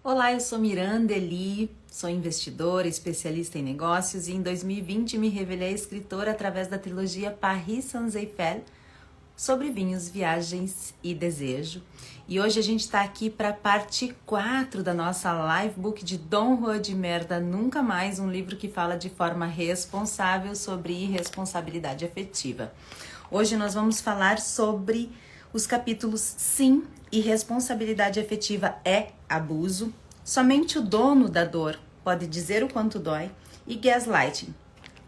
Olá, eu sou Miranda Eli, sou investidora, especialista em negócios e em 2020 me revelei escritora através da trilogia Paris Sans-Eiffel sobre vinhos, viagens e desejo. E hoje a gente está aqui para a parte 4 da nossa live book de Dom Juan de Merda Nunca Mais, um livro que fala de forma responsável sobre irresponsabilidade afetiva. Hoje nós vamos falar sobre os capítulos Sim, irresponsabilidade afetiva é abuso, somente o dono da dor pode dizer o quanto dói e gaslighting.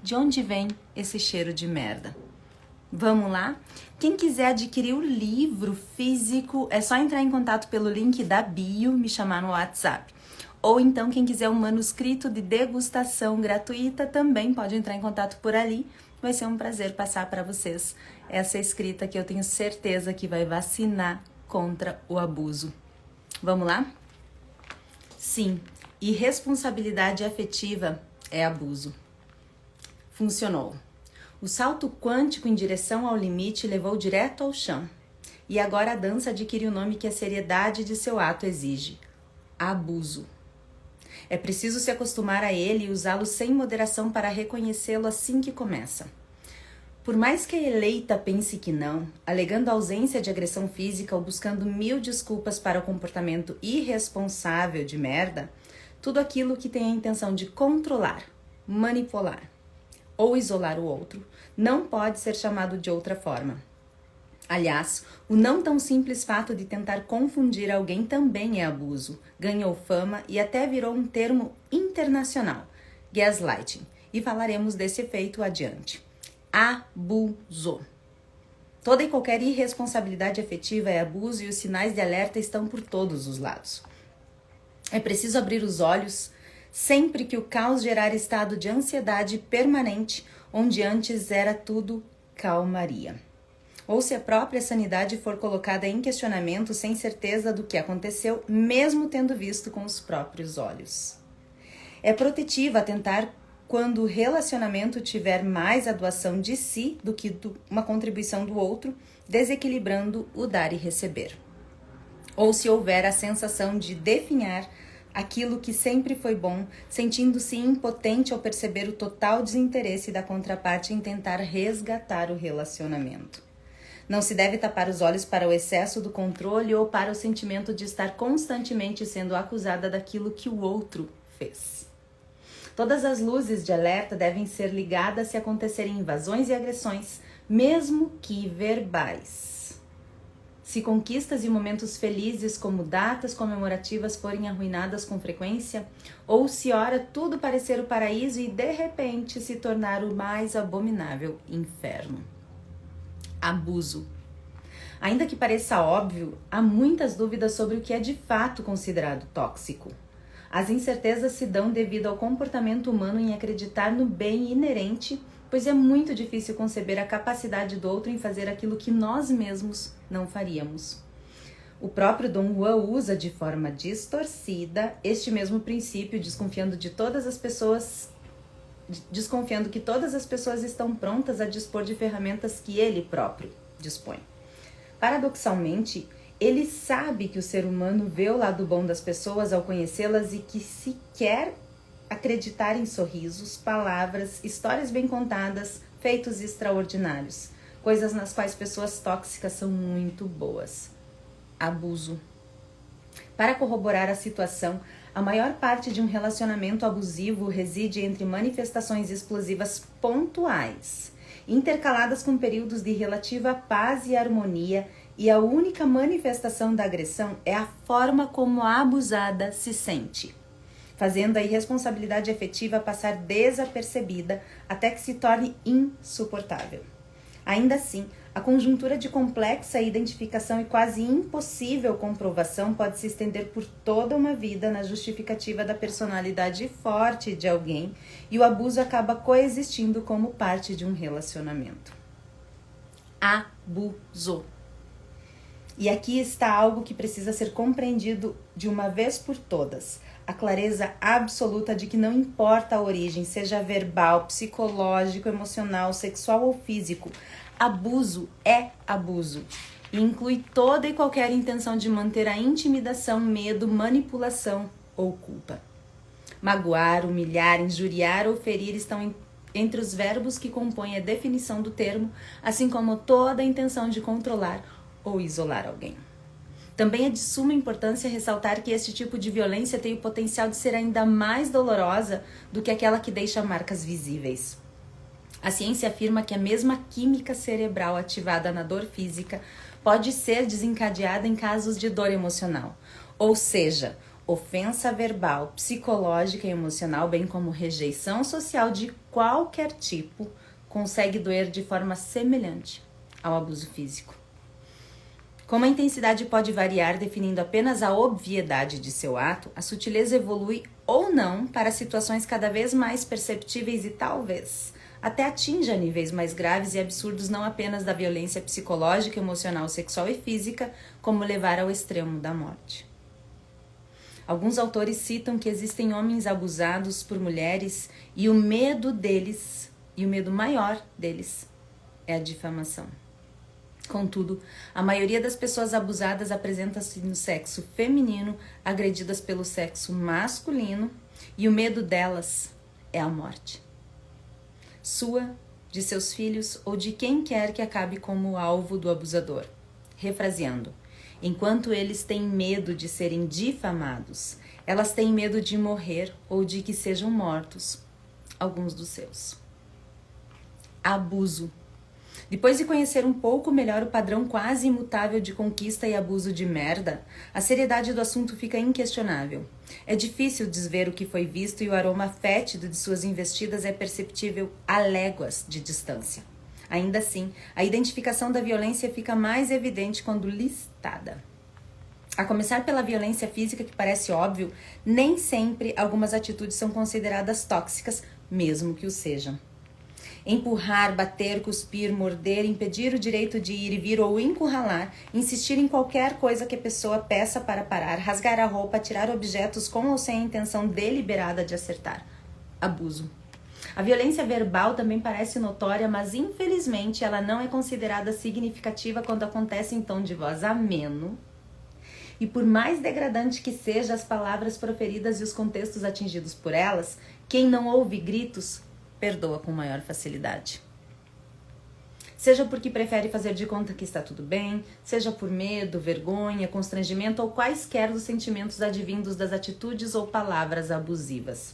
De onde vem esse cheiro de merda? Vamos lá? Quem quiser adquirir o livro físico, é só entrar em contato pelo link da bio, me chamar no WhatsApp. Ou então, quem quiser um manuscrito de degustação gratuita, também pode entrar em contato por ali. Vai ser um prazer passar para vocês essa escrita que eu tenho certeza que vai vacinar contra o abuso. Vamos lá? Sim, irresponsabilidade afetiva é abuso. Funcionou. O salto quântico em direção ao limite levou direto ao chão. E agora a dança adquire o nome que a seriedade de seu ato exige: abuso. É preciso se acostumar a ele e usá-lo sem moderação para reconhecê-lo assim que começa. Por mais que a eleita pense que não, alegando ausência de agressão física ou buscando 1000 desculpas para o comportamento irresponsável de merda, tudo aquilo que tem a intenção de controlar, manipular ou isolar o outro não pode ser chamado de outra forma. Aliás, o não tão simples fato de tentar confundir alguém também é abuso, ganhou fama e até virou um termo internacional, gaslighting, e falaremos desse efeito adiante. Abuso. Toda e qualquer irresponsabilidade afetiva é abuso e os sinais de alerta estão por todos os lados. É preciso abrir os olhos sempre que o caos gerar estado de ansiedade permanente, onde antes era tudo calmaria. Ou se a própria sanidade for colocada em questionamento sem certeza do que aconteceu, mesmo tendo visto com os próprios olhos. É protetiva tentar quando o relacionamento tiver mais a doação de si do que uma contribuição do outro, desequilibrando o dar e receber. Ou se houver a sensação de definhar aquilo que sempre foi bom, sentindo-se impotente ao perceber o total desinteresse da contraparte em tentar resgatar o relacionamento. Não se deve tapar os olhos para o excesso do controle ou para o sentimento de estar constantemente sendo acusada daquilo que o outro fez. Todas as luzes de alerta devem ser ligadas se acontecerem invasões e agressões, mesmo que verbais. Se conquistas e momentos felizes como datas comemorativas forem arruinadas com frequência, ou se ora tudo parecer o paraíso e de repente se tornar o mais abominável inferno. Abuso. Ainda que pareça óbvio, há muitas dúvidas sobre o que é de fato considerado tóxico. As incertezas se dão devido ao comportamento humano em acreditar no bem inerente, pois é muito difícil conceber a capacidade do outro em fazer aquilo que nós mesmos não faríamos. O próprio Dom Juan usa de forma distorcida este mesmo princípio, desconfiando que todas as pessoas estão prontas a dispor de ferramentas que ele próprio dispõe. Paradoxalmente, ele sabe que o ser humano vê o lado bom das pessoas ao conhecê-las e que se quer acreditar em sorrisos, palavras, histórias bem contadas, feitos extraordinários, coisas nas quais pessoas tóxicas são muito boas. Abuso. Para corroborar a situação, a maior parte de um relacionamento abusivo reside entre manifestações explosivas pontuais, intercaladas com períodos de relativa paz e harmonia, e a única manifestação da agressão é a forma como a abusada se sente, fazendo a irresponsabilidade afetiva passar desapercebida até que se torne insuportável. Ainda assim, a conjuntura de complexa identificação e quase impossível comprovação pode se estender por toda uma vida na justificativa da personalidade forte de alguém e o abuso acaba coexistindo como parte de um relacionamento. Abuso. E aqui está algo que precisa ser compreendido de uma vez por todas. A clareza absoluta de que não importa a origem, seja verbal, psicológico, emocional, sexual ou físico, abuso é abuso. E inclui toda e qualquer intenção de manter a intimidação, medo, manipulação ou culpa. Magoar, humilhar, injuriar ou ferir estão entre os verbos que compõem a definição do termo, assim como toda a intenção de controlar ou isolar alguém. Também é de suma importância ressaltar que este tipo de violência tem o potencial de ser ainda mais dolorosa do que aquela que deixa marcas visíveis. A ciência afirma que a mesma química cerebral ativada na dor física pode ser desencadeada em casos de dor emocional, ou seja, ofensa verbal, psicológica e emocional, bem como rejeição social de qualquer tipo, consegue doer de forma semelhante ao abuso físico. Como a intensidade pode variar definindo apenas a obviedade de seu ato, a sutileza evolui ou não para situações cada vez mais perceptíveis e talvez até atinja níveis mais graves e absurdos não apenas da violência psicológica, emocional, sexual e física, como levar ao extremo da morte. Alguns autores citam que existem homens abusados por mulheres e o medo deles, e o medo maior deles, é a difamação. Contudo, a maioria das pessoas abusadas apresenta-se no sexo feminino, agredidas pelo sexo masculino, e o medo delas é a morte. Sua, de seus filhos ou de quem quer que acabe como alvo do abusador. Refraseando, enquanto eles têm medo de serem difamados, elas têm medo de morrer ou de que sejam mortos alguns dos seus. Abuso. Depois de conhecer um pouco melhor o padrão quase imutável de conquista e abuso de merda, a seriedade do assunto fica inquestionável. É difícil desver o que foi visto e o aroma fétido de suas investidas é perceptível a léguas de distância. Ainda assim, a identificação da violência fica mais evidente quando listada. A começar pela violência física, que parece óbvio, nem sempre algumas atitudes são consideradas tóxicas, mesmo que o sejam. Empurrar, bater, cuspir, morder, impedir o direito de ir e vir ou encurralar, insistir em qualquer coisa que a pessoa peça para parar, rasgar a roupa, tirar objetos com ou sem a intenção deliberada de acertar. Abuso. A violência verbal também parece notória, mas infelizmente ela não é considerada significativa quando acontece em tom de voz ameno. E por mais degradante que sejam as palavras proferidas e os contextos atingidos por elas, quem não ouve gritos perdoa com maior facilidade. Seja porque prefere fazer de conta que está tudo bem, seja por medo, vergonha, constrangimento ou quaisquer dos sentimentos advindos das atitudes ou palavras abusivas.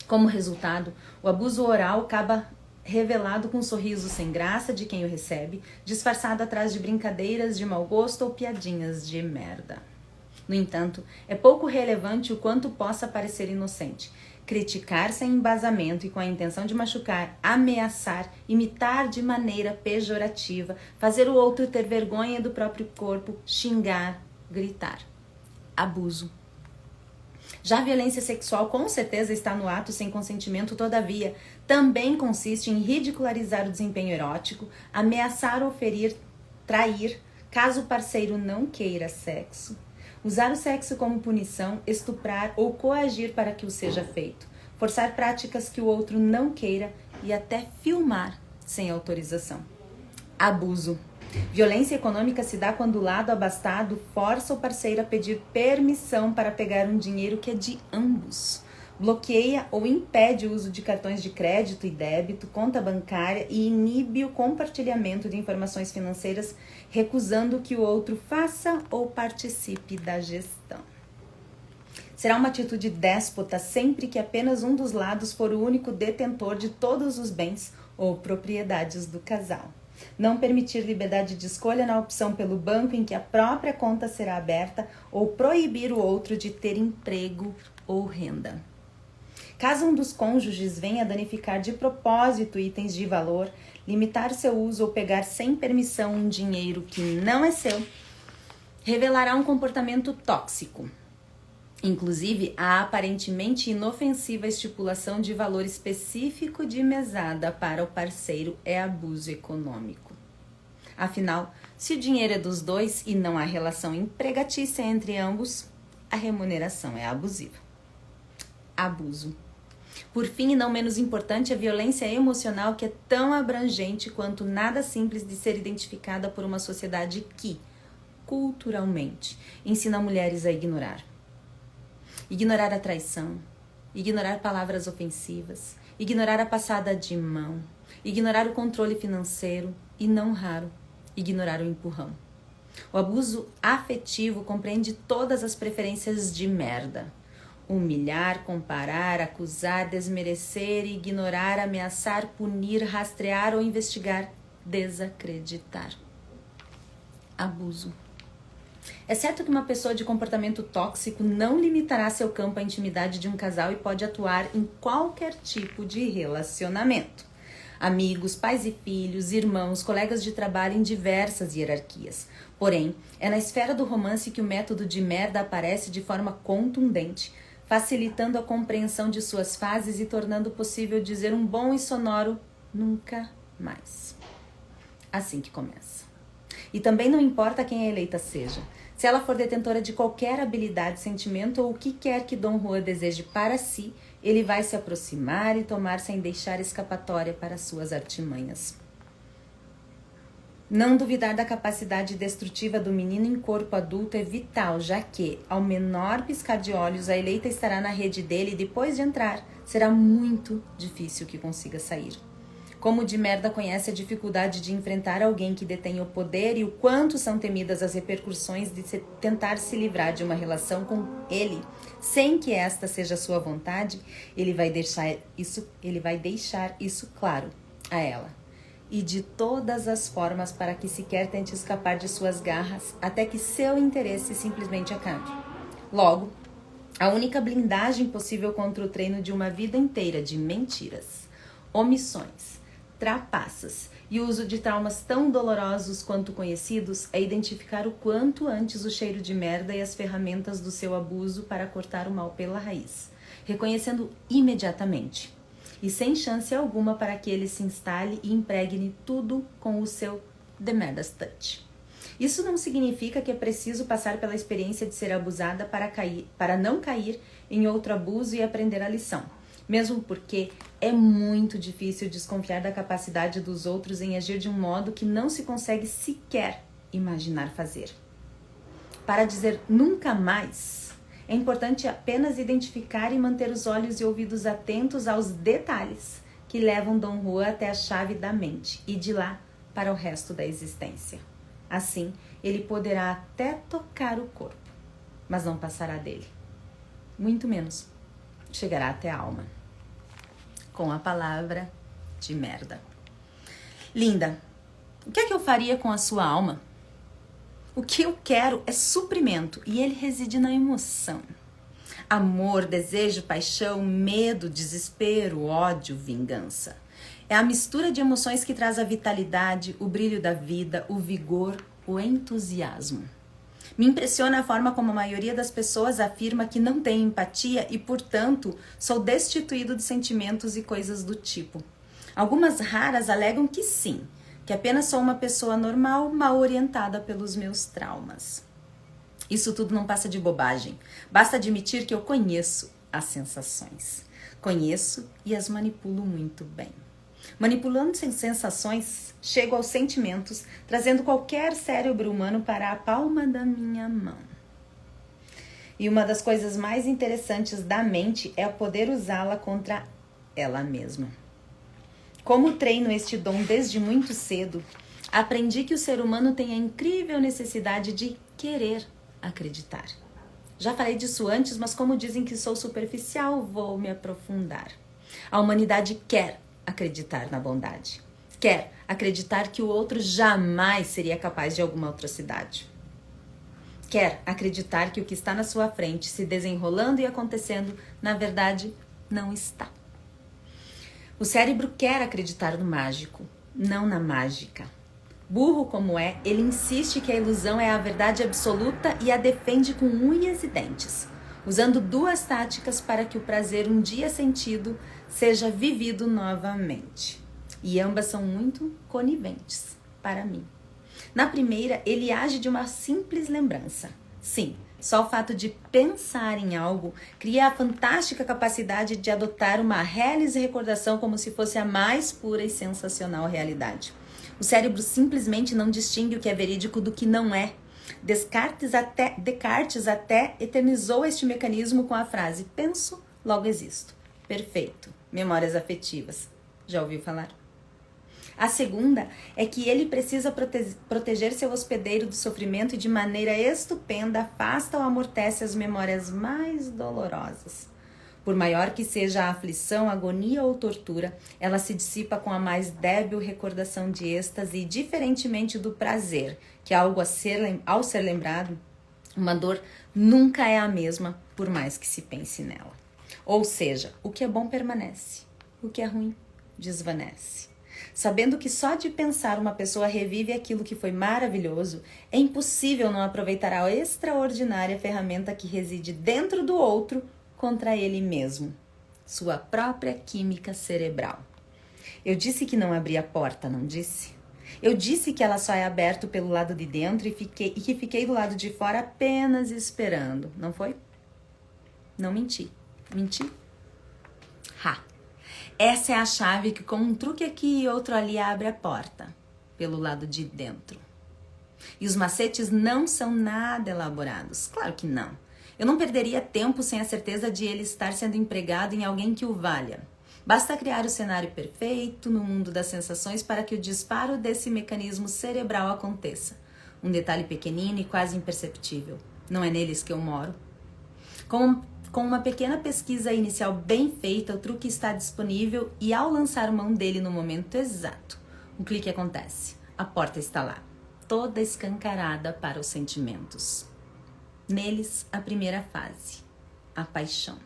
Como resultado, o abuso oral acaba revelado com um sorriso sem graça de quem o recebe, disfarçado atrás de brincadeiras de mau gosto ou piadinhas de merda. No entanto, é pouco relevante o quanto possa parecer inocente. Criticar sem embasamento e com a intenção de machucar, ameaçar, imitar de maneira pejorativa, fazer o outro ter vergonha do próprio corpo, xingar, gritar. Abuso. Já a violência sexual com certeza está no ato sem consentimento, todavia, também consiste em ridicularizar o desempenho erótico, ameaçar ou ferir, trair, caso o parceiro não queira sexo, usar o sexo como punição, estuprar ou coagir para que o seja feito, forçar práticas que o outro não queira e até filmar sem autorização. Abuso. Violência econômica se dá quando o lado abastado força o parceiro a pedir permissão para pegar um dinheiro que é de ambos. Bloqueia ou impede o uso de cartões de crédito e débito, conta bancária e inibe o compartilhamento de informações financeiras, recusando que o outro faça ou participe da gestão. Será uma atitude déspota sempre que apenas um dos lados for o único detentor de todos os bens ou propriedades do casal. Não permitir liberdade de escolha na opção pelo banco em que a própria conta será aberta ou proibir o outro de ter emprego ou renda. Caso um dos cônjuges venha danificar de propósito itens de valor, limitar seu uso ou pegar sem permissão um dinheiro que não é seu, revelará um comportamento tóxico. Inclusive, a aparentemente inofensiva estipulação de valor específico de mesada para o parceiro é abuso econômico. Afinal, se o dinheiro é dos dois e não há relação empregatícia entre ambos, a remuneração é abusiva. Abuso. Por fim, e não menos importante, a violência emocional, que é tão abrangente quanto nada simples de ser identificada por uma sociedade que, culturalmente, ensina mulheres a ignorar. ignorar a traição, ignorar palavras ofensivas, ignorar a passada de mão, ignorar o controle financeiro e, não raro, ignorar o empurrão. O abuso afetivo compreende todas as preferências de merda. Humilhar, comparar, acusar, desmerecer, ignorar, ameaçar, punir, rastrear ou investigar, desacreditar. Abuso. É certo que uma pessoa de comportamento tóxico não limitará seu campo à intimidade de um casal e pode atuar em qualquer tipo de relacionamento. Amigos, pais e filhos, irmãos, colegas de trabalho em diversas hierarquias. Porém, é na esfera do romance que o método de merda aparece de forma contundente, facilitando a compreensão de suas fases e tornando possível dizer um bom e sonoro nunca mais. Assim que começa. E também não importa quem a eleita seja. Se ela for detentora de qualquer habilidade, sentimento ou o que quer que Dom Juan deseje para si, ele vai se aproximar e tomar sem deixar escapatória para suas artimanhas. Não duvidar da capacidade destrutiva do menino em corpo adulto é vital, já que, ao menor piscar de olhos, a eleita estará na rede dele e depois de entrar, será muito difícil que consiga sair. Como o de merda conhece a dificuldade de enfrentar alguém que detém o poder e o quanto são temidas as repercussões de tentar se livrar de uma relação com ele, sem que esta seja sua vontade, ele vai deixar isso claro a ela. E de todas as formas para que sequer tente escapar de suas garras, até que seu interesse simplesmente acabe. Logo, a única blindagem possível contra o treino de uma vida inteira de mentiras, omissões, trapaças e uso de traumas tão dolorosos quanto conhecidos é identificar o quanto antes o cheiro de merda e as ferramentas do seu abuso para cortar o mal pela raiz, reconhecendo imediatamente e sem chance alguma para que ele se instale e impregne tudo com o seu The Merda's Touch. Isso não significa que é preciso passar pela experiência de ser abusada para não cair em outro abuso e aprender a lição. Mesmo porque é muito difícil desconfiar da capacidade dos outros em agir de um modo que não se consegue sequer imaginar fazer. Para dizer nunca mais, é importante apenas identificar e manter os olhos e ouvidos atentos aos detalhes que levam Dom Juan até a chave da mente e de lá para o resto da existência. Assim, ele poderá até tocar o corpo, mas não passará dele. Muito menos chegará até a alma. Com a palavra de merda. Linda, o que é que eu faria com a sua alma? O que eu quero é suprimento e ele reside na emoção. Amor, desejo, paixão, medo, desespero, ódio, vingança. É a mistura de emoções que traz a vitalidade, o brilho da vida, o vigor, o entusiasmo. Me impressiona a forma como a maioria das pessoas afirma que não tem empatia e, portanto, sou destituído de sentimentos e coisas do tipo. Algumas raras alegam que sim, que apenas sou uma pessoa normal, mal orientada pelos meus traumas. Isso tudo não passa de bobagem. Basta admitir que eu conheço as sensações. Conheço e as manipulo muito bem. Manipulando sensações, chego aos sentimentos, trazendo qualquer cérebro humano para a palma da minha mão. E uma das coisas mais interessantes da mente é poder usá-la contra ela mesma. Como treino este dom desde muito cedo, aprendi que o ser humano tem a incrível necessidade de querer acreditar. Já falei disso antes, mas como dizem que sou superficial, vou me aprofundar. A humanidade quer acreditar na bondade. Quer acreditar que o outro jamais seria capaz de alguma atrocidade. Quer acreditar que o que está na sua frente, se desenrolando e acontecendo, na verdade, não está. O cérebro quer acreditar no mágico, não na mágica. Burro como é, ele insiste que a ilusão é a verdade absoluta e a defende com unhas e dentes, usando duas táticas para que o prazer um dia sentido seja vivido novamente. E ambas são muito coniventes para mim. Na primeira, ele age de uma simples lembrança. Sim, só o fato de pensar em algo cria a fantástica capacidade de adotar uma reles recordação como se fosse a mais pura e sensacional realidade. O cérebro simplesmente não distingue o que é verídico do que não é. Descartes até eternizou este mecanismo com a frase penso, logo existo. Perfeito. Memórias afetivas. Já ouviu falar? A segunda é que ele precisa proteger seu hospedeiro do sofrimento e de maneira estupenda afasta ou amortece as memórias mais dolorosas. Por maior que seja a aflição, agonia ou tortura, ela se dissipa com a mais débil recordação de êxtase e, diferentemente do prazer, que é algo ao ser lembrado, uma dor nunca é a mesma, por mais que se pense nela. Ou seja, o que é bom permanece, o que é ruim desvanece. Sabendo que só de pensar uma pessoa revive aquilo que foi maravilhoso, é impossível não aproveitar a extraordinária ferramenta que reside dentro do outro contra ele mesmo, sua própria química cerebral. Eu disse que não abri a porta, não disse? Eu disse que ela só é aberta pelo lado de dentro e que fiquei do lado de fora apenas esperando, não foi? Não menti. Menti? Essa é a chave que com um truque aqui e outro ali abre a porta, pelo lado de dentro. E os macetes não são nada elaborados, claro que não. Eu não perderia tempo sem a certeza de ele estar sendo empregado em alguém que o valha. Basta criar o cenário perfeito no mundo das sensações para que o disparo desse mecanismo cerebral aconteça. Um detalhe pequenino e quase imperceptível. Não é neles que eu moro. Com uma pequena pesquisa inicial bem feita, o truque está disponível e ao lançar mão dele no momento exato, o clique acontece. A porta está lá, toda escancarada para os sentimentos. Neles, a primeira fase, a paixão.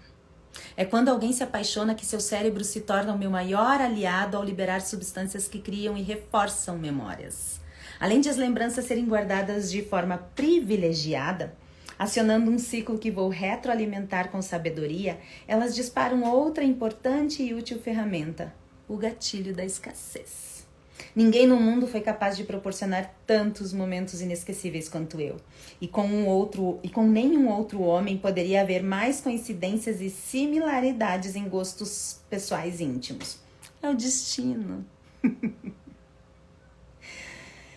É quando alguém se apaixona que seu cérebro se torna o meu maior aliado ao liberar substâncias que criam e reforçam memórias. Além de as lembranças serem guardadas de forma privilegiada, acionando um ciclo que vou retroalimentar com sabedoria, elas disparam outra importante e útil ferramenta, o gatilho da escassez. Ninguém no mundo foi capaz de proporcionar tantos momentos inesquecíveis quanto eu. E com nenhum outro homem poderia haver mais coincidências e similaridades em gostos pessoais íntimos. É o destino.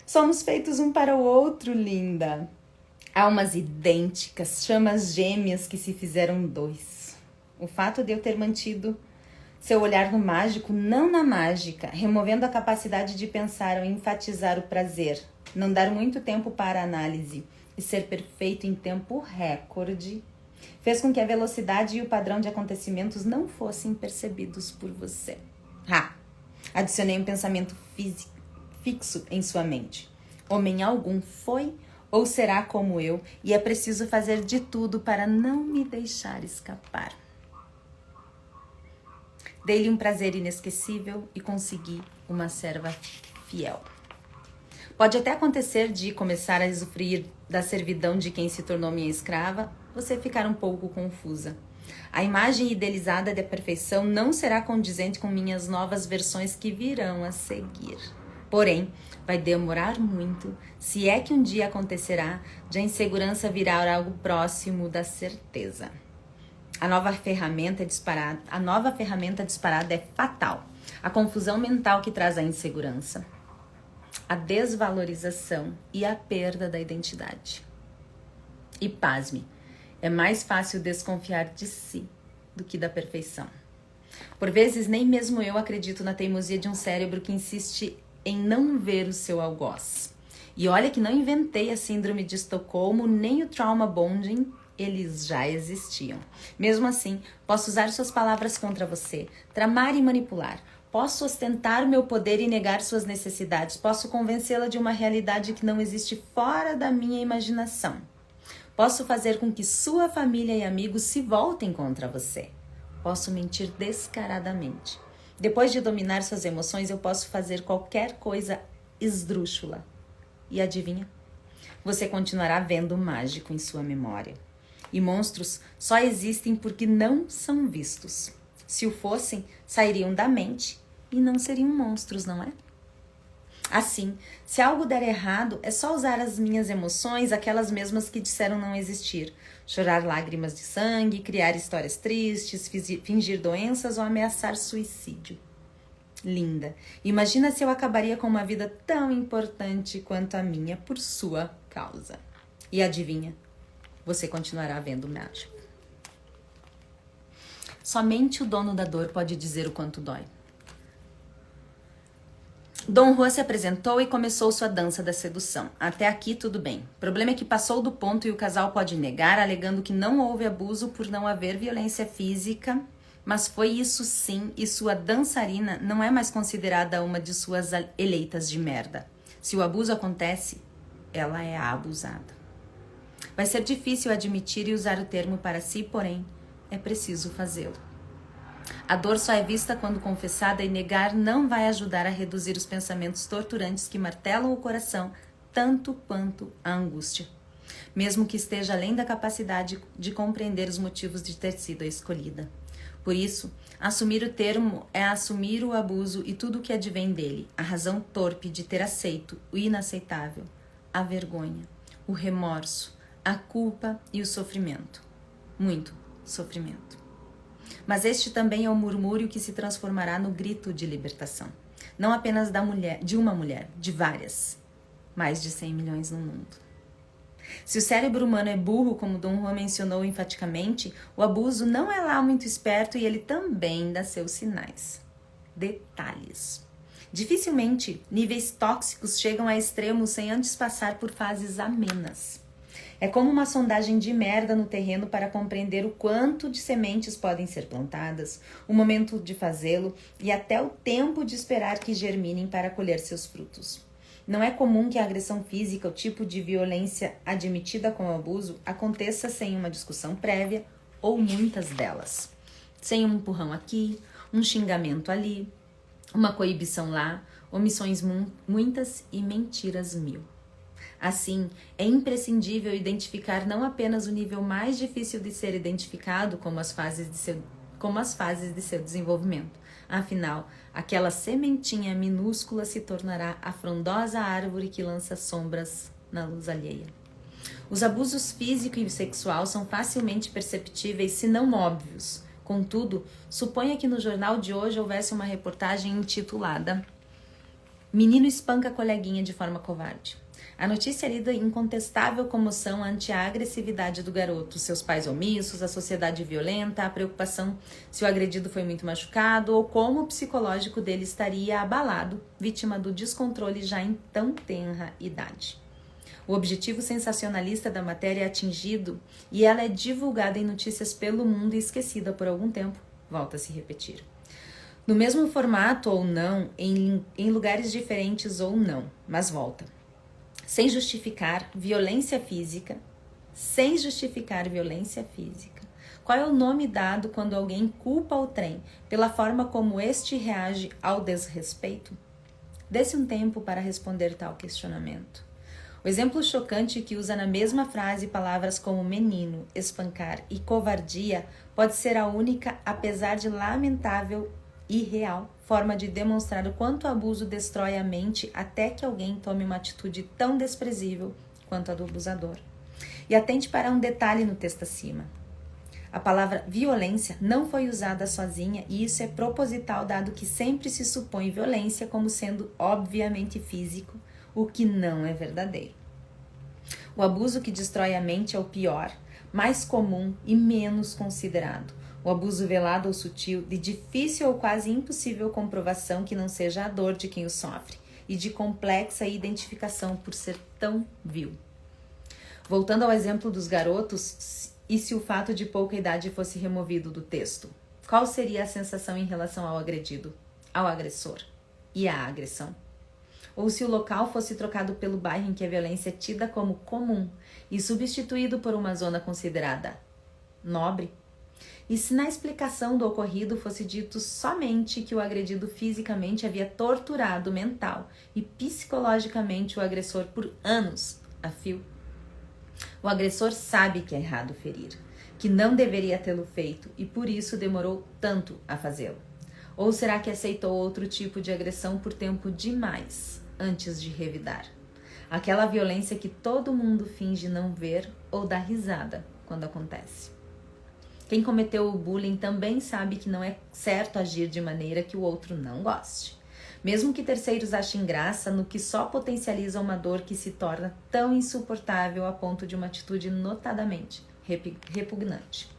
Somos feitos um para o outro, linda. Almas idênticas, chamas gêmeas que se fizeram dois. O fato de eu ter mantido seu olhar no mágico, não na mágica, removendo a capacidade de pensar ou enfatizar o prazer, não dar muito tempo para a análise e ser perfeito em tempo recorde, fez com que a velocidade e o padrão de acontecimentos não fossem percebidos por você. Adicionei um pensamento fixo em sua mente. Homem algum foi ou será como eu, e é preciso fazer de tudo para não me deixar escapar. Dei-lhe um prazer inesquecível e consegui uma serva fiel. Pode até acontecer de começar a usufruir da servidão de quem se tornou minha escrava, você ficar um pouco confusa. A imagem idealizada da perfeição não será condizente com minhas novas versões que virão a seguir. Porém, vai demorar muito, se é que um dia acontecerá, de a insegurança virar algo próximo da certeza. A nova ferramenta disparada é fatal. A confusão mental que traz a insegurança, a desvalorização e a perda da identidade. E pasme, é mais fácil desconfiar de si do que da perfeição. Por vezes, nem mesmo eu acredito na teimosia de um cérebro que insiste em não ver o seu algoz. E olha que não inventei a síndrome de Estocolmo nem o trauma bonding, eles já existiam. Mesmo assim, posso usar suas palavras contra você, tramar e manipular. Posso ostentar meu poder e negar suas necessidades. Posso convencê-la de uma realidade que não existe fora da minha imaginação. Posso fazer com que sua família e amigos se voltem contra você. Posso mentir descaradamente. Depois de dominar suas emoções, eu posso fazer qualquer coisa esdrúxula. E adivinha? Você continuará vendo o mágico em sua memória. E monstros só existem porque não são vistos. Se o fossem, sairiam da mente e não seriam monstros, não é? Assim, se algo der errado, é só usar as minhas emoções, aquelas mesmas que disseram não existir. Chorar lágrimas de sangue, criar histórias tristes, fingir doenças ou ameaçar suicídio. Linda, imagina se eu acabaria com uma vida tão importante quanto a minha por sua causa. E adivinha, você continuará vendo mágico. Somente o dono da dor pode dizer o quanto dói. Dom Juan se apresentou e começou sua dança da sedução. Até aqui tudo bem. O problema é que passou do ponto e o casal pode negar, alegando que não houve abuso por não haver violência física, mas foi isso sim, e sua dançarina não é mais considerada uma de suas eleitas de merda. Se o abuso acontece, ela é a abusada. Vai ser difícil admitir e usar o termo para si, porém, é preciso fazê-lo. A dor só é vista quando confessada e negar não vai ajudar a reduzir os pensamentos torturantes que martelam o coração tanto quanto a angústia, mesmo que esteja além da capacidade de compreender os motivos de ter sido a escolhida. Por isso, assumir o termo é assumir o abuso e tudo o que advém dele, a razão torpe de ter aceito o inaceitável, a vergonha, o remorso, a culpa e o sofrimento. Muito sofrimento. Mas este também é o murmúrio que se transformará no grito de libertação. Não apenas de uma mulher, de várias. Mais de 100 milhões no mundo. Se o cérebro humano é burro, como Dom Juan mencionou enfaticamente, o abuso não é lá muito esperto e ele também dá seus sinais. Detalhes. Dificilmente, níveis tóxicos chegam a extremos sem antes passar por fases amenas. É como uma sondagem de merda no terreno para compreender o quanto de sementes podem ser plantadas, o momento de fazê-lo e até o tempo de esperar que germinem para colher seus frutos. Não é comum que a agressão física, o tipo de violência admitida como abuso, aconteça sem uma discussão prévia ou muitas delas. Sem um empurrão aqui, um xingamento ali, uma coibição lá, omissões muitas e mentiras mil. Assim, é imprescindível identificar não apenas o nível mais difícil de ser identificado como as fases de seu desenvolvimento. Afinal, aquela sementinha minúscula se tornará a frondosa árvore que lança sombras na luz alheia. Os abusos físico e sexual são facilmente perceptíveis, se não óbvios. Contudo, suponha que no jornal de hoje houvesse uma reportagem intitulada Menino espanca coleguinha de forma covarde. A notícia lida incontestável comoção ante a agressividade do garoto, seus pais omissos, a sociedade violenta, a preocupação se o agredido foi muito machucado ou como o psicológico dele estaria abalado, vítima do descontrole já em tão tenra idade. O objetivo sensacionalista da matéria é atingido e ela é divulgada em notícias pelo mundo e esquecida por algum tempo, volta a se repetir. No mesmo formato ou não, em lugares diferentes ou não, mas volta. Sem justificar violência física. Qual é o nome dado quando alguém culpa o trem pela forma como este reage ao desrespeito? Dê-se um tempo para responder tal questionamento. O exemplo chocante que usa na mesma frase palavras como menino, espancar e covardia pode ser a única, apesar de lamentável e real, forma de demonstrar o quanto o abuso destrói a mente até que alguém tome uma atitude tão desprezível quanto a do abusador. E atente para um detalhe no texto acima. A palavra violência não foi usada sozinha e isso é proposital, dado que sempre se supõe violência como sendo obviamente físico, o que não é verdadeiro. O abuso que destrói a mente é o pior, mais comum e menos considerado. O abuso velado ou sutil, de difícil ou quase impossível comprovação que não seja a dor de quem o sofre, e de complexa identificação por ser tão vil. Voltando ao exemplo dos garotos, e se o fato de pouca idade fosse removido do texto? Qual seria a sensação em relação ao agredido, ao agressor e à agressão? Ou se o local fosse trocado pelo bairro em que a violência é tida como comum e substituído por uma zona considerada nobre? E se na explicação do ocorrido fosse dito somente que o agredido fisicamente havia torturado mental e psicologicamente o agressor por anos a fio? O agressor sabe que é errado ferir, que não deveria tê-lo feito e por isso demorou tanto a fazê-lo. Ou será que aceitou outro tipo de agressão por tempo demais antes de revidar? Aquela violência que todo mundo finge não ver ou dá risada quando acontece. Quem cometeu o bullying também sabe que não é certo agir de maneira que o outro não goste. mesmo que terceiros achem graça no que só potencializa uma dor que se torna tão insuportável a ponto de uma atitude notadamente repugnante.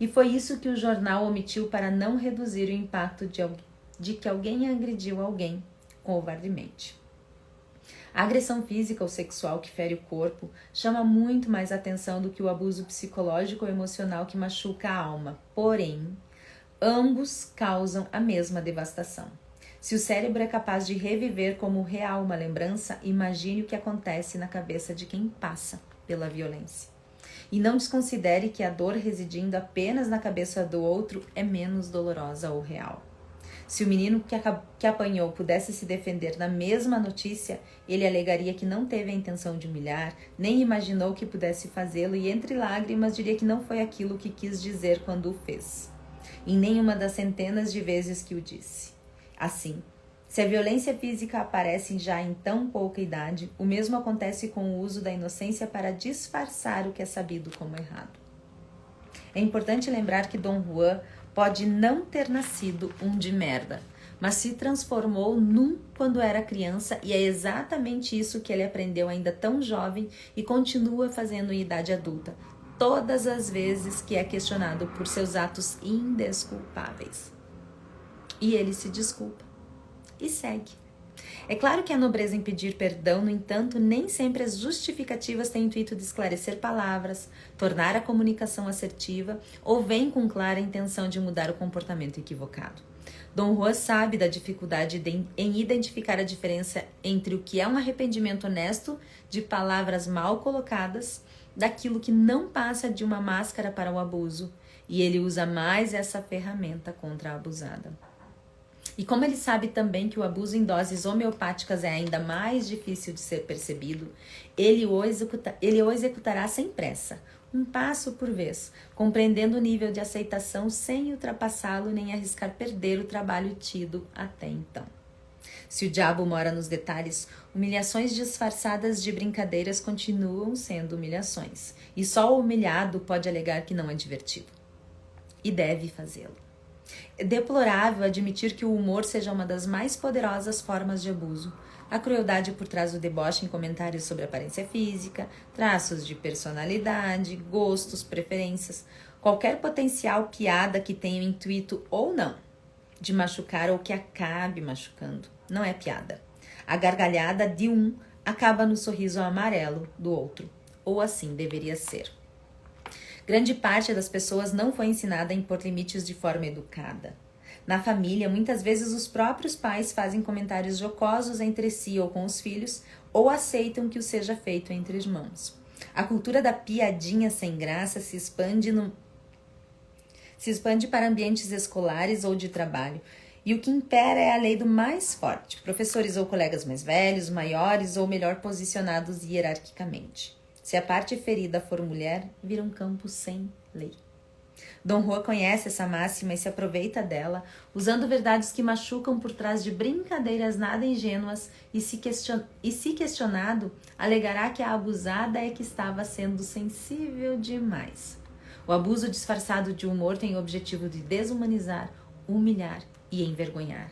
E foi isso que o jornal omitiu para não reduzir o impacto de que alguém agrediu alguém covardemente. A agressão física ou sexual que fere o corpo chama muito mais atenção do que o abuso psicológico ou emocional que machuca a alma. Porém, ambos causam a mesma devastação. Se o cérebro é capaz de reviver como real uma lembrança, imagine o que acontece na cabeça de quem passa pela violência. E não desconsidere que a dor residindo apenas na cabeça do outro é menos dolorosa ou real. Se o menino que apanhou pudesse se defender na mesma notícia, ele alegaria que não teve a intenção de humilhar, nem imaginou que pudesse fazê-lo e entre lágrimas diria que não foi aquilo que quis dizer quando o fez, em nenhuma das centenas de vezes que o disse. Assim, se a violência física aparece já em tão pouca idade, o mesmo acontece com o uso da inocência para disfarçar o que é sabido como errado. É importante lembrar que Dom Juan pode não ter nascido um de merda, mas se transformou num quando era criança e é exatamente isso que ele aprendeu ainda tão jovem e continua fazendo em idade adulta, todas as vezes que é questionado por seus atos indesculpáveis. E ele se desculpa e segue. É claro que a nobreza em pedir perdão, no entanto, nem sempre as justificativas têm o intuito de esclarecer palavras, tornar a comunicação assertiva ou vêm com clara intenção de mudar o comportamento equivocado. Dom Juan sabe da dificuldade em identificar a diferença entre o que é um arrependimento honesto de palavras mal colocadas daquilo que não passa de uma máscara para o abuso, e ele usa mais essa ferramenta contra a abusada. E como ele sabe também que o abuso em doses homeopáticas é ainda mais difícil de ser percebido, ele o executará sem pressa, um passo por vez, compreendendo o nível de aceitação sem ultrapassá-lo nem arriscar perder o trabalho tido até então. Se o diabo mora nos detalhes, humilhações disfarçadas de brincadeiras continuam sendo humilhações, e só o humilhado pode alegar que não é divertido. E deve fazê-lo. É deplorável admitir que o humor seja uma das mais poderosas formas de abuso. A crueldade por trás do deboche em comentários sobre aparência física, traços de personalidade, gostos, preferências, qualquer potencial piada que tenha o intuito ou não de machucar ou que acabe machucando. Não é piada. A gargalhada de um acaba no sorriso amarelo do outro. Ou assim deveria ser. Grande parte das pessoas não foi ensinada a impor limites de forma educada. Na família, muitas vezes os próprios pais fazem comentários jocosos entre si ou com os filhos, ou aceitam que o seja feito entre irmãos. A cultura da piadinha sem graça se expande para ambientes escolares ou de trabalho, e o que impera é a lei do mais forte, professores ou colegas mais velhos, maiores ou melhor posicionados hierarquicamente. Se a parte ferida for mulher, vira um campo sem lei. Dom Juan conhece essa máxima e se aproveita dela, usando verdades que machucam por trás de brincadeiras nada ingênuas e se questionado, alegará que a abusada é que estava sendo sensível demais. O abuso disfarçado de humor tem o objetivo de desumanizar, humilhar e envergonhar.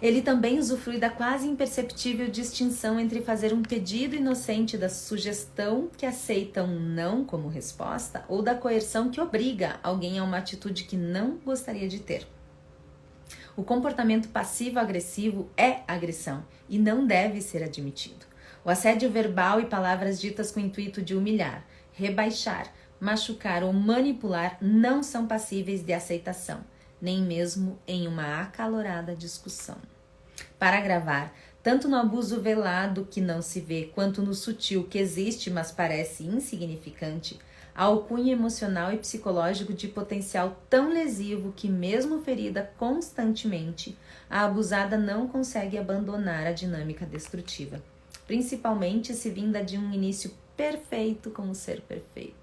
Ele também usufrui da quase imperceptível distinção entre fazer um pedido inocente da sugestão que aceita um não como resposta ou da coerção que obriga alguém a uma atitude que não gostaria de ter. O comportamento passivo-agressivo é agressão e não deve ser admitido. O assédio verbal e palavras ditas com o intuito de humilhar, rebaixar, machucar ou manipular não são passíveis de aceitação, nem mesmo em uma acalorada discussão. Para agravar, tanto no abuso velado que não se vê, quanto no sutil que existe, mas parece insignificante, há o cunho emocional e psicológico de potencial tão lesivo que, mesmo ferida constantemente, a abusada não consegue abandonar a dinâmica destrutiva, principalmente se vinda de um início perfeito com o ser perfeito.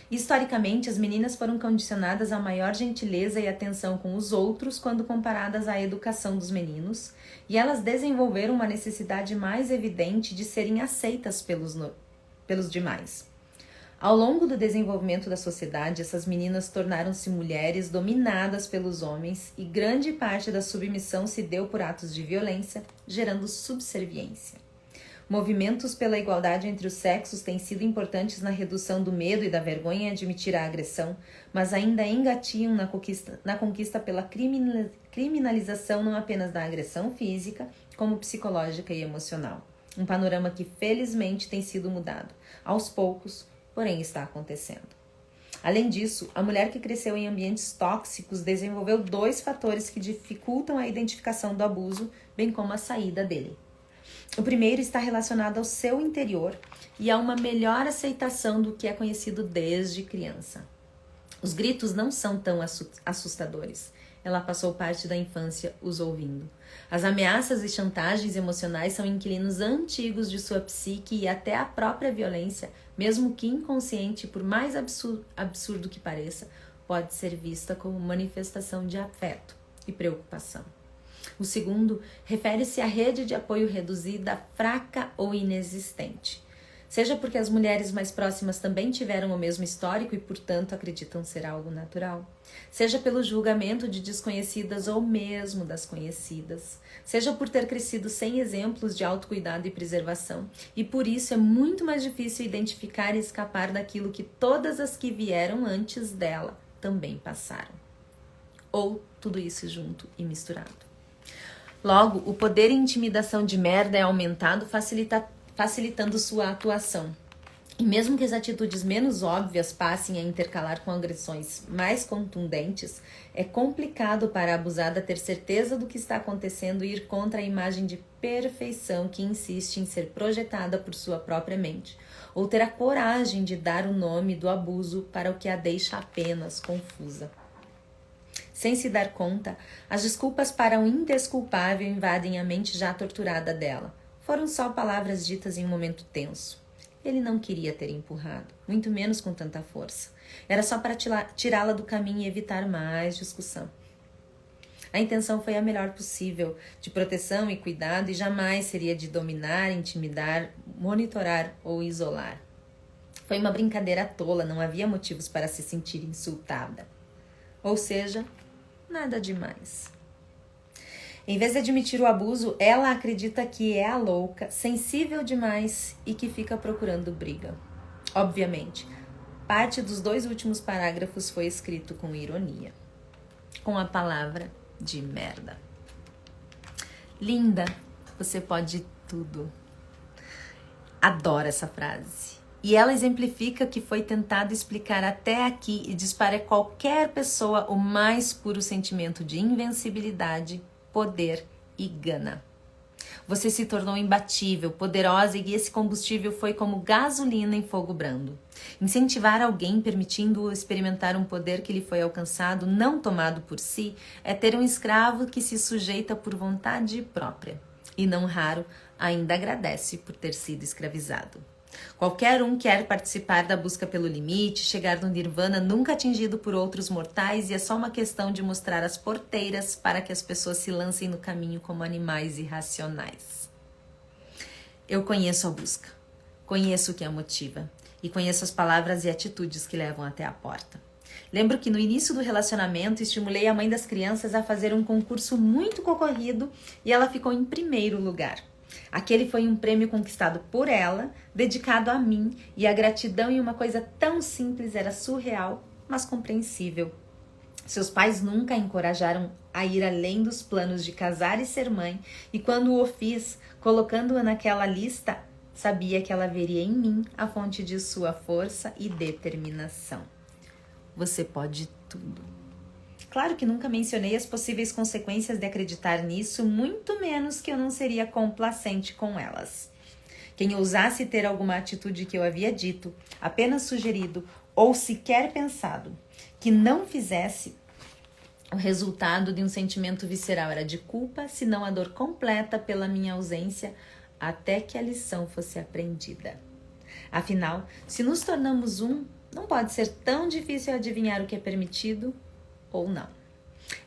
Historicamente, as meninas foram condicionadas a maior gentileza e atenção com os outros quando comparadas à educação dos meninos, e elas desenvolveram uma necessidade mais evidente de serem aceitas pelos demais. Ao longo do desenvolvimento da sociedade, essas meninas tornaram-se mulheres dominadas pelos homens e grande parte da submissão se deu por atos de violência, gerando subserviência. Movimentos pela igualdade entre os sexos têm sido importantes na redução do medo e da vergonha em admitir a agressão, mas ainda engatiam na conquista pela criminalização não apenas da agressão física, como psicológica e emocional. Um panorama que felizmente tem sido mudado, aos poucos, porém está acontecendo. Além disso, a mulher que cresceu em ambientes tóxicos desenvolveu 2 fatores que dificultam a identificação do abuso, bem como a saída dele. O primeiro está relacionado ao seu interior e a uma melhor aceitação do que é conhecido desde criança. Os gritos não são tão assustadores. Ela passou parte da infância os ouvindo. As ameaças e chantagens emocionais são inquilinos antigos de sua psique e até a própria violência, mesmo que inconsciente, por mais absurdo que pareça, pode ser vista como manifestação de afeto e preocupação. O segundo refere-se à rede de apoio reduzida, fraca ou inexistente. Seja porque as mulheres mais próximas também tiveram o mesmo histórico e, portanto, acreditam ser algo natural. Seja pelo julgamento de desconhecidas ou mesmo das conhecidas. Seja por ter crescido sem exemplos de autocuidado e preservação. E por isso é muito mais difícil identificar e escapar daquilo que todas as que vieram antes dela também passaram. Ou tudo isso junto e misturado. Logo, o poder e intimidação de merda é aumentado, facilitando sua atuação. E mesmo que as atitudes menos óbvias passem a intercalar com agressões mais contundentes, é complicado para a abusada ter certeza do que está acontecendo e ir contra a imagem de perfeição que insiste em ser projetada por sua própria mente, ou ter a coragem de dar o nome do abuso para o que a deixa apenas confusa. Sem se dar conta, as desculpas para o indesculpável invadem a mente já torturada dela. Foram só palavras ditas em um momento tenso. Ele não queria ter empurrado, muito menos com tanta força. Era só para tirá-la do caminho e evitar mais discussão. A intenção foi a melhor possível, de proteção e cuidado, e jamais seria de dominar, intimidar, monitorar ou isolar. Foi uma brincadeira tola, não havia motivos para se sentir insultada. Ou seja, nada demais. Em vez de admitir o abuso, ela acredita que é a louca, sensível demais e que fica procurando briga. Obviamente, parte dos 2 últimos parágrafos foi escrito com ironia, com a palavra de merda. Linda, você pode tudo. Adoro essa frase. E ela exemplifica o que foi tentado explicar até aqui e diz para qualquer pessoa o mais puro sentimento de invencibilidade, poder e gana. Você se tornou imbatível, poderosa e esse combustível foi como gasolina em fogo brando. Incentivar alguém permitindo-o experimentar um poder que lhe foi alcançado, não tomado por si, é ter um escravo que se sujeita por vontade própria. E não raro, ainda agradece por ter sido escravizado. Qualquer um quer participar da busca pelo limite, chegar no nirvana nunca atingido por outros mortais e é só uma questão de mostrar as porteiras para que as pessoas se lancem no caminho como animais irracionais. Eu conheço a busca, conheço o que a motiva e conheço as palavras e atitudes que levam até a porta. Lembro que no início do relacionamento estimulei a mãe das crianças a fazer um concurso muito concorrido e ela ficou em primeiro lugar. Aquele foi um prêmio conquistado por ela, dedicado a mim, e a gratidão em uma coisa tão simples era surreal, mas compreensível. Seus pais nunca a encorajaram a ir além dos planos de casar e ser mãe, e quando o fiz, colocando-a naquela lista, sabia que ela veria em mim a fonte de sua força e determinação. Você pode tudo. Claro que nunca mencionei as possíveis consequências de acreditar nisso, muito menos que eu não seria complacente com elas. Quem ousasse ter alguma atitude que eu havia dito, apenas sugerido ou sequer pensado, que não fizesse, o resultado de um sentimento visceral era de culpa, se não a dor completa pela minha ausência, até que a lição fosse aprendida. Afinal, se nos tornamos um, não pode ser tão difícil adivinhar o que é permitido ou não.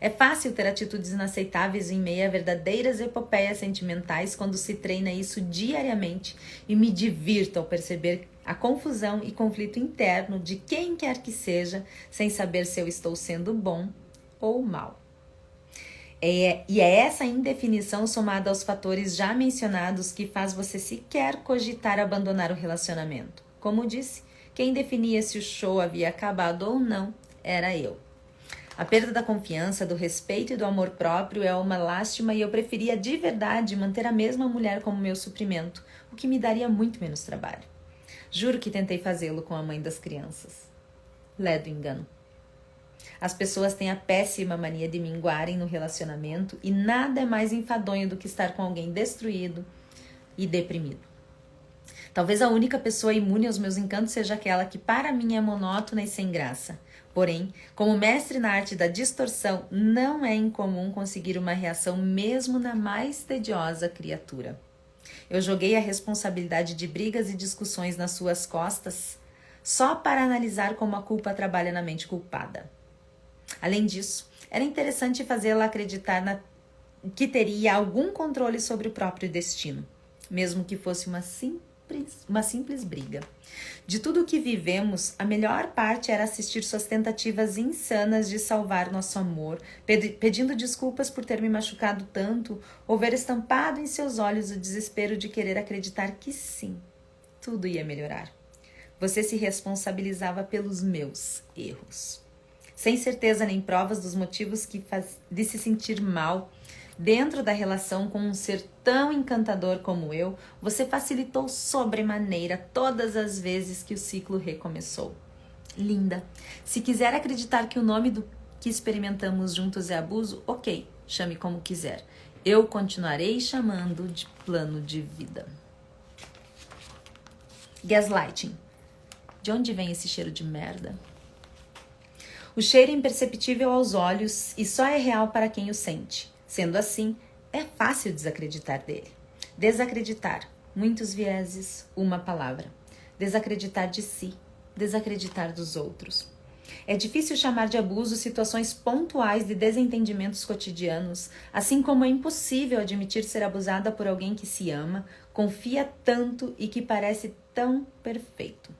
É fácil ter atitudes inaceitáveis em meio a verdadeiras epopeias sentimentais quando se treina isso diariamente e me divirto ao perceber a confusão e conflito interno de quem quer que seja, sem saber se eu estou sendo bom ou mal. E é essa indefinição somada aos fatores já mencionados que faz você sequer cogitar abandonar o relacionamento. Como disse, quem definia se o show havia acabado ou não era eu. A perda da confiança, do respeito e do amor próprio é uma lástima e eu preferia de verdade manter a mesma mulher como meu suprimento, o que me daria muito menos trabalho. Juro que tentei fazê-lo com a mãe das crianças. Ledo engano. As pessoas têm a péssima mania de minguarem no relacionamento e nada é mais enfadonho do que estar com alguém destruído e deprimido. Talvez a única pessoa imune aos meus encantos seja aquela que para mim é monótona e sem graça. Porém, como mestre na arte da distorção, não é incomum conseguir uma reação mesmo na mais tediosa criatura. Eu joguei a responsabilidade de brigas e discussões nas suas costas só para analisar como a culpa trabalha na mente culpada. Além disso, era interessante fazê-la acreditar que teria algum controle sobre o próprio destino, mesmo que fosse uma simples briga. De tudo o que vivemos, a melhor parte era assistir suas tentativas insanas de salvar nosso amor, pedindo desculpas por ter me machucado tanto, ou ver estampado em seus olhos o desespero de querer acreditar que sim, tudo ia melhorar. Você se responsabilizava pelos meus erros. Sem certeza nem provas dos motivos de se sentir mal dentro da relação com um ser tão encantador como eu, você facilitou sobremaneira todas as vezes que o ciclo recomeçou. Linda, se quiser acreditar que o nome do que experimentamos juntos é abuso, ok, chame como quiser. Eu continuarei chamando de plano de vida. Gaslighting. De onde vem esse cheiro de merda? O cheiro é imperceptível aos olhos e só é real para quem o sente. Sendo assim, é fácil desacreditar dele. Desacreditar, muitos vieses, uma palavra. Desacreditar de si, desacreditar dos outros. É difícil chamar de abuso situações pontuais de desentendimentos cotidianos, assim como é impossível admitir ser abusada por alguém que se ama, confia tanto e que parece tão perfeito.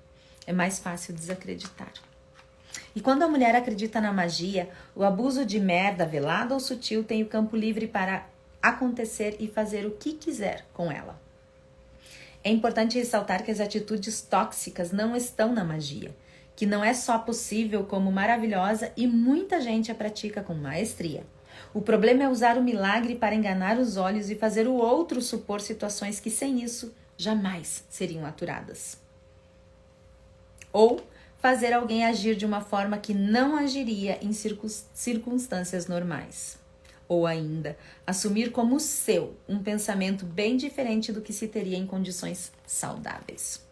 É mais fácil desacreditar. E quando a mulher acredita na magia, o abuso de merda, velado ou sutil, tem o campo livre para acontecer e fazer o que quiser com ela. É importante ressaltar que as atitudes tóxicas não estão na magia, que não é só possível como maravilhosa e muita gente a pratica com maestria. O problema é usar o milagre para enganar os olhos e fazer o outro supor situações que sem isso jamais seriam aturadas. Ou fazer alguém agir de uma forma que não agiria em circunstâncias normais. Ou ainda, assumir como seu um pensamento bem diferente do que se teria em condições saudáveis.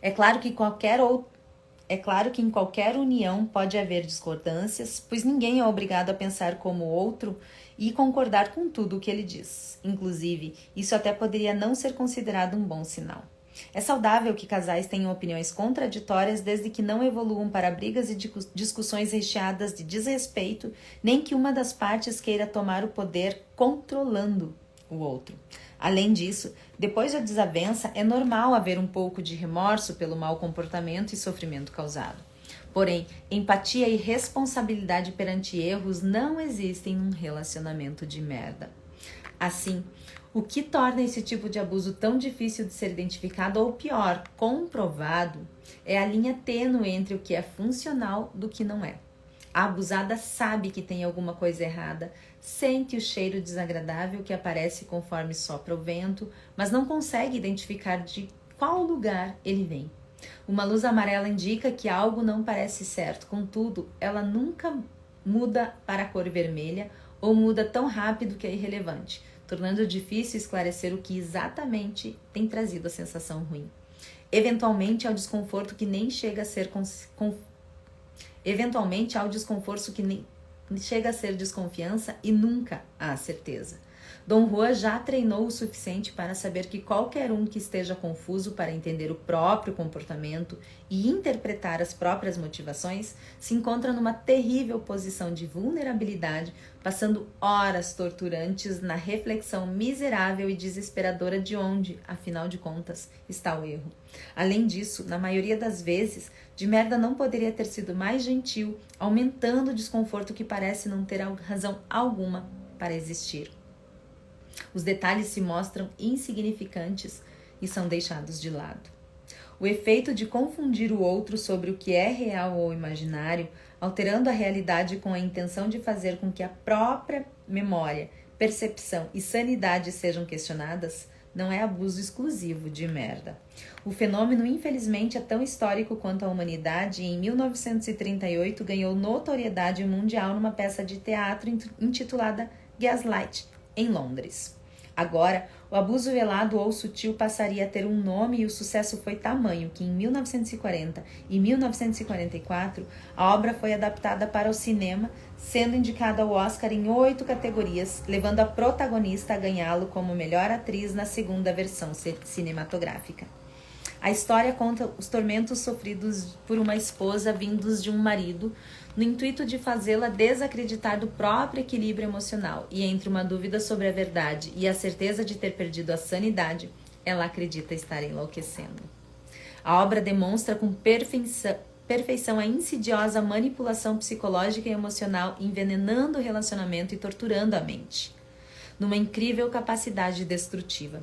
É claro que em qualquer união pode haver discordâncias, pois ninguém é obrigado a pensar como o outro e concordar com tudo o que ele diz. Inclusive, isso até poderia não ser considerado um bom sinal. É saudável que casais tenham opiniões contraditórias desde que não evoluam para brigas e discussões recheadas de desrespeito, nem que uma das partes queira tomar o poder controlando o outro. Além disso, depois da desavença, é normal haver um pouco de remorso pelo mau comportamento e sofrimento causado. Porém, empatia e responsabilidade perante erros não existem num relacionamento de merda. Assim, o que torna esse tipo de abuso tão difícil de ser identificado ou, pior, comprovado, é a linha tênue entre o que é funcional do que não é. A abusada sabe que tem alguma coisa errada, sente o cheiro desagradável que aparece conforme sopra o vento, mas não consegue identificar de qual lugar ele vem. Uma luz amarela indica que algo não parece certo, contudo, ela nunca muda para a cor vermelha ou muda tão rápido que é irrelevante, tornando difícil esclarecer o que exatamente tem trazido a sensação ruim. Eventualmente, ao desconforto que nem chega a ser desconfiança e nunca há certeza. Dom Juan já treinou o suficiente para saber que qualquer um que esteja confuso para entender o próprio comportamento e interpretar as próprias motivações se encontra numa terrível posição de vulnerabilidade, passando horas torturantes na reflexão miserável e desesperadora de onde, afinal de contas, está o erro. Além disso, na maioria das vezes, de merda não poderia ter sido mais gentil, aumentando o desconforto que parece não ter razão alguma para existir. Os detalhes se mostram insignificantes e são deixados de lado. O efeito de confundir o outro sobre o que é real ou imaginário, alterando a realidade com a intenção de fazer com que a própria memória, percepção e sanidade sejam questionadas, não é abuso exclusivo de merda. O fenômeno, infelizmente, é tão histórico quanto a humanidade e em 1938 ganhou notoriedade mundial numa peça de teatro intitulada Gaslight, em Londres. Agora, o abuso velado ou sutil passaria a ter um nome e o sucesso foi tamanho que em 1940 e 1944 a obra foi adaptada para o cinema, sendo indicada ao Oscar em 8 categorias, levando a protagonista a ganhá-lo como melhor atriz na segunda versão cinematográfica. A história conta os tormentos sofridos por uma esposa vindos de um marido, no intuito de fazê-la desacreditar do próprio equilíbrio emocional, e entre uma dúvida sobre a verdade e a certeza de ter perdido a sanidade, ela acredita estar enlouquecendo. A obra demonstra com perfeição a insidiosa manipulação psicológica e emocional, envenenando o relacionamento e torturando a mente, numa incrível capacidade destrutiva.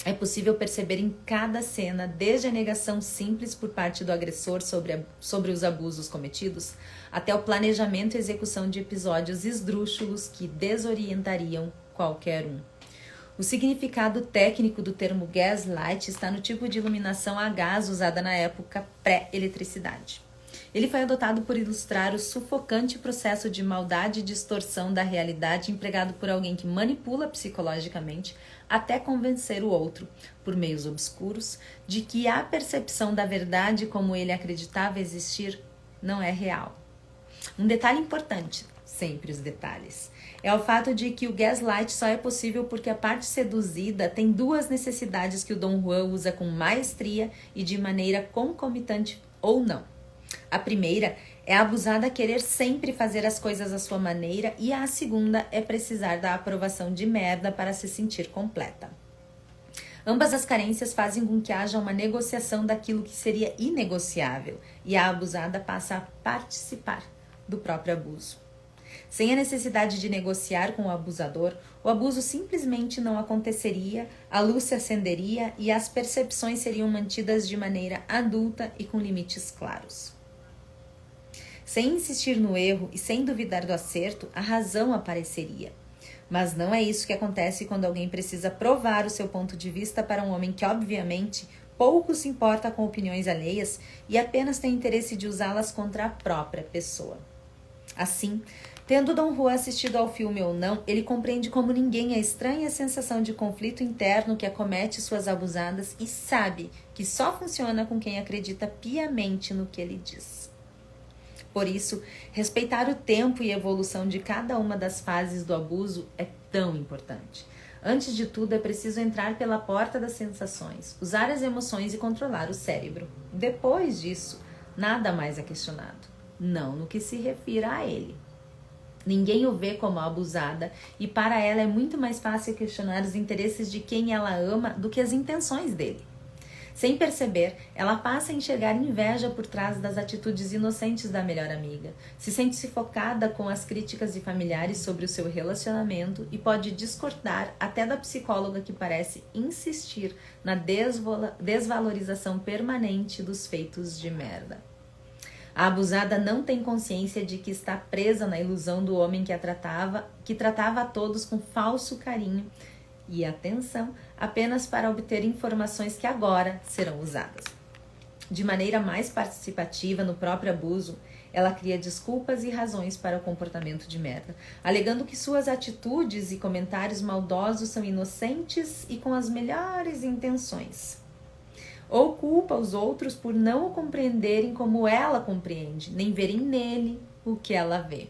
É possível perceber em cada cena, desde a negação simples por parte do agressor sobre os abusos cometidos, até o planejamento e execução de episódios esdrúxulos que desorientariam qualquer um. O significado técnico do termo gaslight está no tipo de iluminação a gás usada na época pré-eletricidade. Ele foi adotado por ilustrar o sufocante processo de maldade e distorção da realidade empregado por alguém que manipula psicologicamente até convencer o outro, por meios obscuros, de que a percepção da verdade como ele acreditava existir não é real. Um detalhe importante, sempre os detalhes, é o fato de que o gaslight só é possível porque a parte seduzida tem duas necessidades que o Dom Juan usa com maestria e de maneira concomitante ou não. A primeira é a abusada querer sempre fazer as coisas à sua maneira e a segunda é precisar da aprovação de merda para se sentir completa. Ambas as carências fazem com que haja uma negociação daquilo que seria inegociável e a abusada passa a participar do próprio abuso. Sem a necessidade de negociar com o abusador, o abuso simplesmente não aconteceria, a luz se acenderia e as percepções seriam mantidas de maneira adulta e com limites claros. Sem insistir no erro e sem duvidar do acerto, a razão apareceria. Mas não é isso que acontece quando alguém precisa provar o seu ponto de vista para um homem que, obviamente, pouco se importa com opiniões alheias e apenas tem interesse de usá-las contra a própria pessoa. Assim, tendo Dom Juan assistido ao filme ou não, ele compreende como ninguém a estranha sensação de conflito interno que acomete suas abusadas e sabe que só funciona com quem acredita piamente no que ele diz. Por isso, respeitar o tempo e evolução de cada uma das fases do abuso é tão importante. Antes de tudo, é preciso entrar pela porta das sensações, usar as emoções e controlar o cérebro. Depois disso, nada mais é questionado, não no que se refira a ele. Ninguém o vê como abusada e para ela é muito mais fácil questionar os interesses de quem ela ama do que as intenções dele. Sem perceber, ela passa a enxergar inveja por trás das atitudes inocentes da melhor amiga, se sente sufocada com as críticas de familiares sobre o seu relacionamento e pode discordar até da psicóloga que parece insistir na desvalorização permanente dos feitos de merda. A abusada não tem consciência de que está presa na ilusão do homem que tratava a todos com falso carinho e atenção apenas para obter informações que agora serão usadas. De maneira mais participativa no próprio abuso, ela cria desculpas e razões para o comportamento de merda, alegando que suas atitudes e comentários maldosos são inocentes e com as melhores intenções. Ou culpa os outros por não o compreenderem como ela compreende, nem verem nele o que ela vê.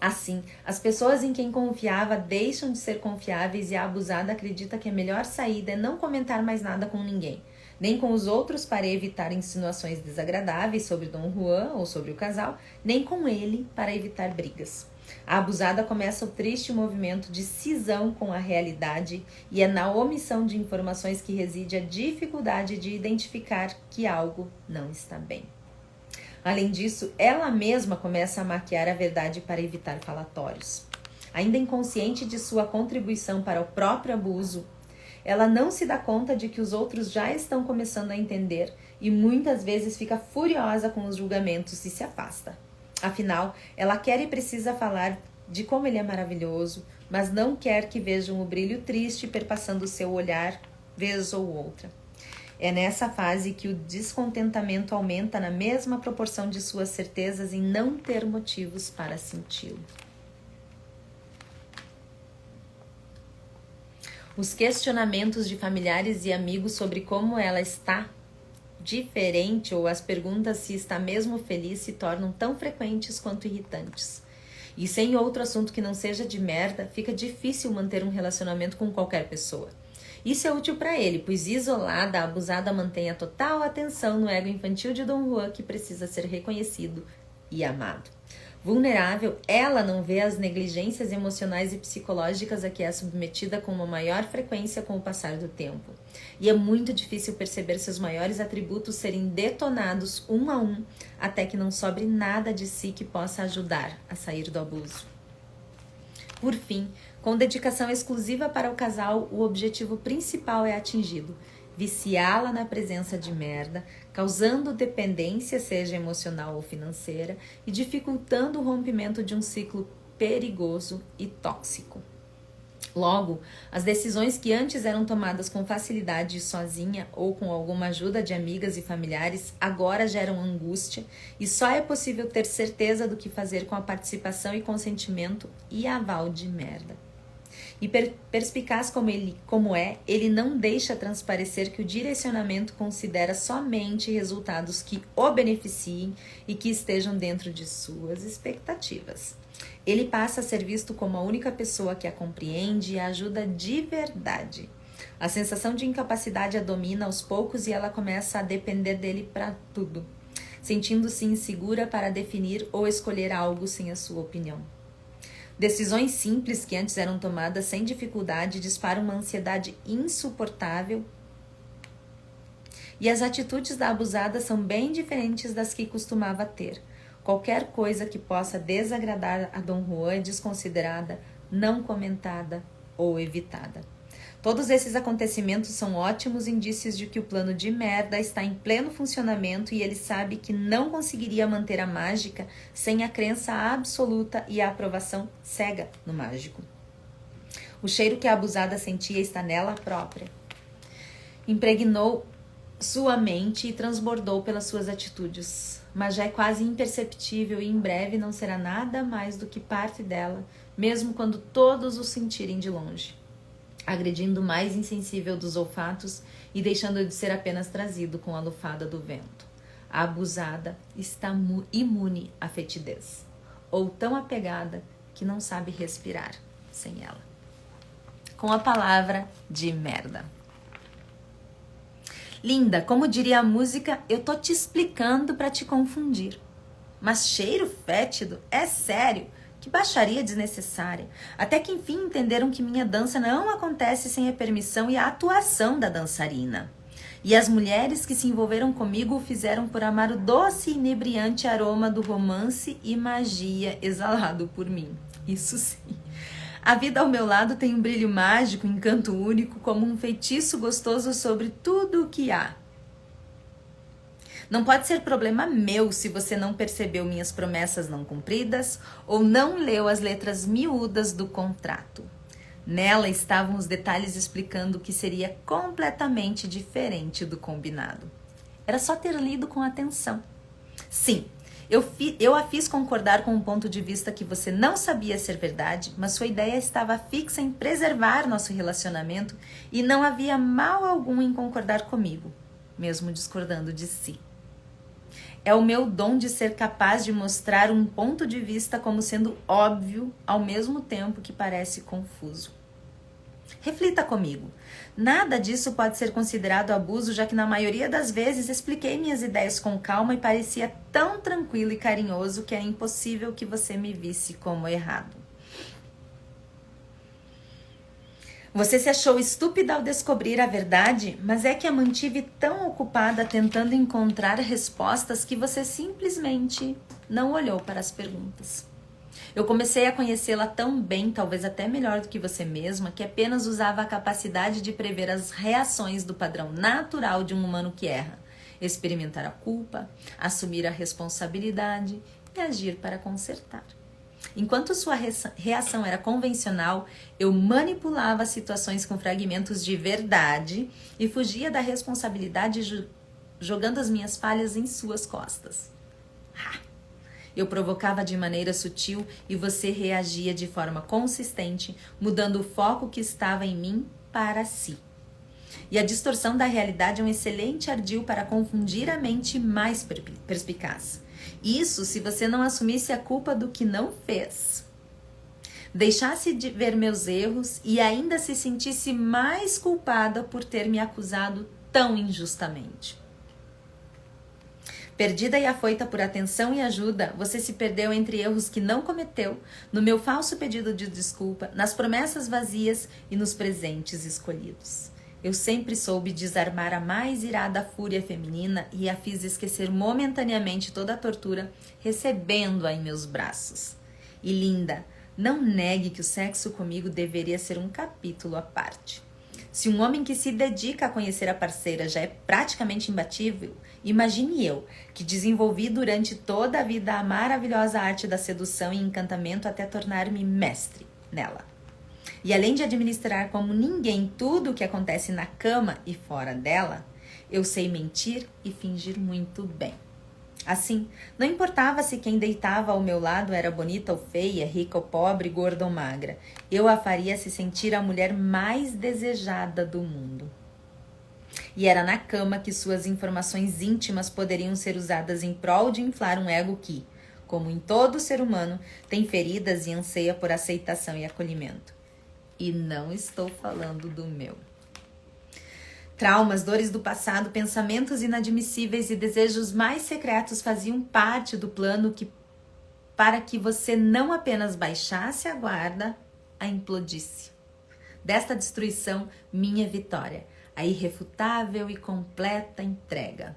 Assim, as pessoas em quem confiava deixam de ser confiáveis e a abusada acredita que a melhor saída é não comentar mais nada com ninguém, nem com os outros para evitar insinuações desagradáveis sobre Dom Juan ou sobre o casal, nem com ele para evitar brigas. A abusada começa o triste movimento de cisão com a realidade e é na omissão de informações que reside a dificuldade de identificar que algo não está bem. Além disso, ela mesma começa a maquiar a verdade para evitar falatórios. Ainda inconsciente de sua contribuição para o próprio abuso, ela não se dá conta de que os outros já estão começando a entender e muitas vezes fica furiosa com os julgamentos e se afasta. Afinal, ela quer e precisa falar de como ele é maravilhoso, mas não quer que vejam o brilho triste perpassando seu olhar vez ou outra. É nessa fase que o descontentamento aumenta na mesma proporção de suas certezas em não ter motivos para senti-lo. Os questionamentos de familiares e amigos sobre como ela está diferente ou as perguntas se está mesmo feliz se tornam tão frequentes quanto irritantes. E sem outro assunto que não seja de merda, fica difícil manter um relacionamento com qualquer pessoa. Isso é útil para ele, pois isolada, a abusada mantém a total atenção no ego infantil de Dom Juan, que precisa ser reconhecido e amado. Vulnerável, ela não vê as negligências emocionais e psicológicas a que é submetida com uma maior frequência com o passar do tempo. E é muito difícil perceber seus maiores atributos serem detonados um a um, até que não sobre nada de si que possa ajudar a sair do abuso. Por fim, com dedicação exclusiva para o casal, o objetivo principal é atingido: viciá-la na presença de merda, causando dependência, seja emocional ou financeira, e dificultando o rompimento de um ciclo perigoso e tóxico. Logo, as decisões que antes eram tomadas com facilidade sozinha ou com alguma ajuda de amigas e familiares, agora geram angústia e só é possível ter certeza do que fazer com a participação e consentimento e aval de merda. E perspicaz como é, ele não deixa transparecer que o direcionamento considera somente resultados que o beneficiem e que estejam dentro de suas expectativas. Ele passa a ser visto como a única pessoa que a compreende e a ajuda de verdade. A sensação de incapacidade a domina aos poucos e ela começa a depender dele para tudo, sentindo-se insegura para definir ou escolher algo sem a sua opinião. Decisões simples que antes eram tomadas sem dificuldade disparam uma ansiedade insuportável e as atitudes da abusada são bem diferentes das que costumava ter. Qualquer coisa que possa desagradar a Dom Juan é desconsiderada, não comentada ou evitada. Todos esses acontecimentos são ótimos indícios de que o plano de merda está em pleno funcionamento e ele sabe que não conseguiria manter a mágica sem a crença absoluta e a aprovação cega no mágico. O cheiro que a abusada sentia está nela própria. Impregnou sua mente e transbordou pelas suas atitudes, mas já é quase imperceptível e em breve não será nada mais do que parte dela, mesmo quando todos o sentirem de longe, agredindo o mais insensível dos olfatos e deixando de ser apenas trazido com a lufada do vento. A abusada está imune à fetidez, ou tão apegada que não sabe respirar sem ela. Com a palavra de merda. Linda, como diria a música, eu tô te explicando para te confundir. Mas cheiro fétido? É sério? Que baixaria desnecessária. Até que enfim entenderam que minha dança não acontece sem a permissão e a atuação da dançarina. E as mulheres que se envolveram comigo o fizeram por amar o doce e inebriante aroma do romance e magia exalado por mim. Isso sim. A vida ao meu lado tem um brilho mágico, encanto único, como um feitiço gostoso sobre tudo o que há. Não pode ser problema meu se você não percebeu minhas promessas não cumpridas ou não leu as letras miúdas do contrato. Nela estavam os detalhes explicando que seria completamente diferente do combinado. Era só ter lido com atenção. Sim, eu a fiz concordar com um ponto de vista que você não sabia ser verdade, mas sua ideia estava fixa em preservar nosso relacionamento e não havia mal algum em concordar comigo, mesmo discordando de si. É o meu dom de ser capaz de mostrar um ponto de vista como sendo óbvio, ao mesmo tempo que parece confuso. Reflita comigo. Nada disso pode ser considerado abuso, já que na maioria das vezes expliquei minhas ideias com calma e parecia tão tranquilo e carinhoso que era impossível que você me visse como errado. Você se achou estúpida ao descobrir a verdade, mas é que a mantive tão ocupada tentando encontrar respostas que você simplesmente não olhou para as perguntas. Eu comecei a conhecê-la tão bem, talvez até melhor do que você mesma, que apenas usava a capacidade de prever as reações do padrão natural de um humano que erra, experimentar a culpa, assumir a responsabilidade e agir para consertar. Enquanto sua reação era convencional, eu manipulava situações com fragmentos de verdade e fugia da responsabilidade jogando as minhas falhas em suas costas. Eu provocava de maneira sutil e você reagia de forma consistente, mudando o foco que estava em mim para si. E a distorção da realidade é um excelente ardil para confundir a mente mais perspicaz. Isso se você não assumisse a culpa do que não fez. Deixasse de ver meus erros e ainda se sentisse mais culpada por ter me acusado tão injustamente. Perdida e afoita por atenção e ajuda, você se perdeu entre erros que não cometeu, no meu falso pedido de desculpa, nas promessas vazias e nos presentes escolhidos. Eu sempre soube desarmar a mais irada fúria feminina e a fiz esquecer momentaneamente toda a tortura, recebendo-a em meus braços. E linda, não negue que o sexo comigo deveria ser um capítulo à parte. Se um homem que se dedica a conhecer a parceira já é praticamente imbatível, imagine eu, que desenvolvi durante toda a vida a maravilhosa arte da sedução e encantamento até tornar-me mestre nela. E além de administrar como ninguém tudo o que acontece na cama e fora dela, eu sei mentir e fingir muito bem. Assim, não importava se quem deitava ao meu lado era bonita ou feia, rica ou pobre, gorda ou magra. Eu a faria se sentir a mulher mais desejada do mundo. E era na cama que suas informações íntimas poderiam ser usadas em prol de inflar um ego que, como em todo ser humano, tem feridas e anseia por aceitação e acolhimento. E não estou falando do meu. Traumas, dores do passado, pensamentos inadmissíveis e desejos mais secretos faziam parte do plano para que você não apenas baixasse a guarda, a implodisse. Desta destruição, minha vitória, a irrefutável e completa entrega.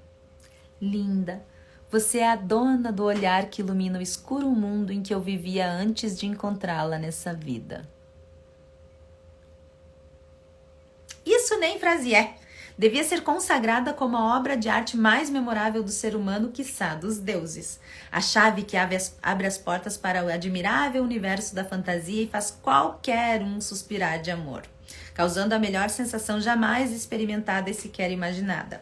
Linda, você é a dona do olhar que ilumina o escuro mundo em que eu vivia antes de encontrá-la nessa vida. Isso nem frase é. Devia ser consagrada como a obra de arte mais memorável do ser humano, quiçá dos deuses. A chave que abre as portas para o admirável universo da fantasia e faz qualquer um suspirar de amor, causando a melhor sensação jamais experimentada e sequer imaginada.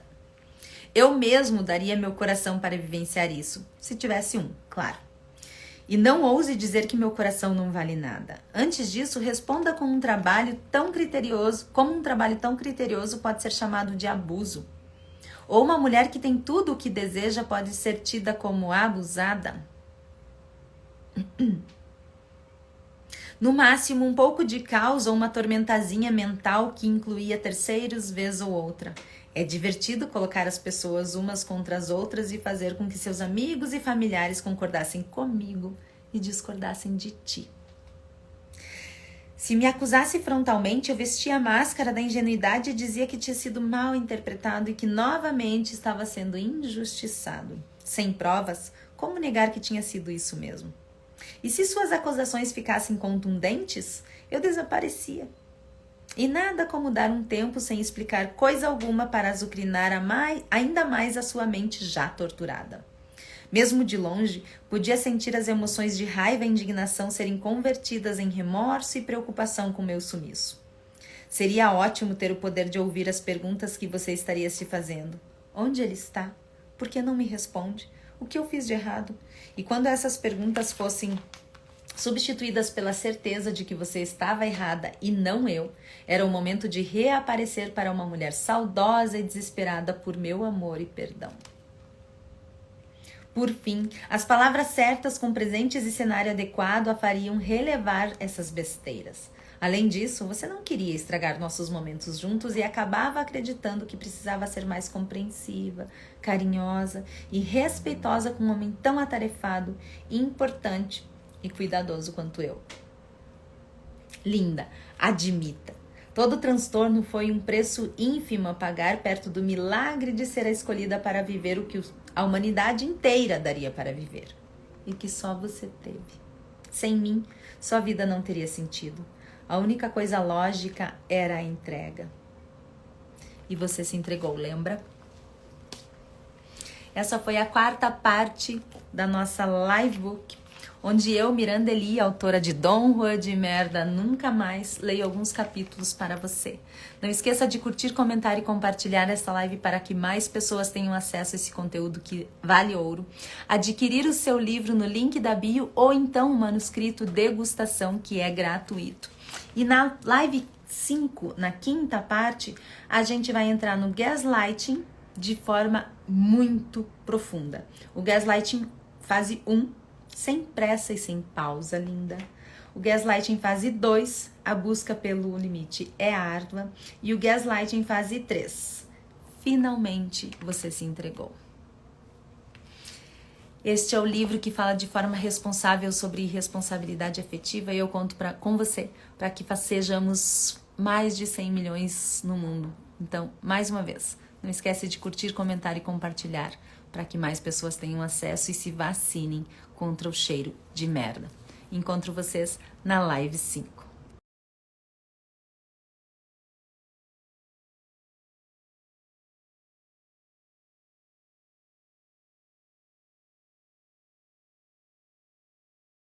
Eu mesmo daria meu coração para vivenciar isso, se tivesse um, claro. E não ouse dizer que meu coração não vale nada. Antes disso, responda como um trabalho tão criterioso pode ser chamado de abuso. Ou uma mulher que tem tudo o que deseja pode ser tida como abusada. No máximo, um pouco de caos ou uma tormentazinha mental que incluía terceiros vez ou outra. É divertido colocar as pessoas umas contra as outras e fazer com que seus amigos e familiares concordassem comigo e discordassem de ti. Se me acusasse frontalmente, eu vestia a máscara da ingenuidade e dizia que tinha sido mal interpretado e que novamente estava sendo injustiçado. Sem provas, como negar que tinha sido isso mesmo? E se suas acusações ficassem contundentes, eu desaparecia. E nada como dar um tempo sem explicar coisa alguma para azucrinar ainda mais a sua mente já torturada. Mesmo de longe, podia sentir as emoções de raiva e indignação serem convertidas em remorso e preocupação com meu sumiço. Seria ótimo ter o poder de ouvir as perguntas que você estaria se fazendo. Onde ele está? Por que não me responde? O que eu fiz de errado? E quando essas perguntas fossem substituídas pela certeza de que você estava errada e não eu, era o momento de reaparecer para uma mulher saudosa e desesperada por meu amor e perdão. Por fim, as palavras certas com presentes e cenário adequado a fariam relevar essas besteiras. Além disso, você não queria estragar nossos momentos juntos e acabava acreditando que precisava ser mais compreensiva, carinhosa e respeitosa com um homem tão atarefado, importante e cuidadoso quanto eu. Linda, admita. Todo transtorno foi um preço ínfimo a pagar perto do milagre de ser a escolhida para viver o que a humanidade inteira daria para viver. E que só você teve. Sem mim, sua vida não teria sentido. A única coisa lógica era a entrega. E você se entregou, lembra? Essa foi a 4ª parte da nossa livebook, onde eu, Miranda Lee, autora de Don't Rua de Merda Nunca Mais, leio alguns capítulos para você. Não esqueça de curtir, comentar e compartilhar essa live para que mais pessoas tenham acesso a esse conteúdo que vale ouro. Adquirir o seu livro no link da bio ou então o manuscrito Degustação, que é gratuito. E na live 5, na 5ª parte, a gente vai entrar no gaslighting de forma muito profunda. O gaslighting fase 1, sem pressa e sem pausa, linda. O gaslighting fase 2, a busca pelo limite é árdua. E o gaslighting fase 3, finalmente você se entregou. Este é o livro que fala de forma responsável sobre responsabilidade afetiva e eu conto com você para que sejamos mais de 100 milhões no mundo. Então, mais uma vez, não esquece de curtir, comentar e compartilhar para que mais pessoas tenham acesso e se vacinem contra o cheiro de merda. Encontro vocês na live 5.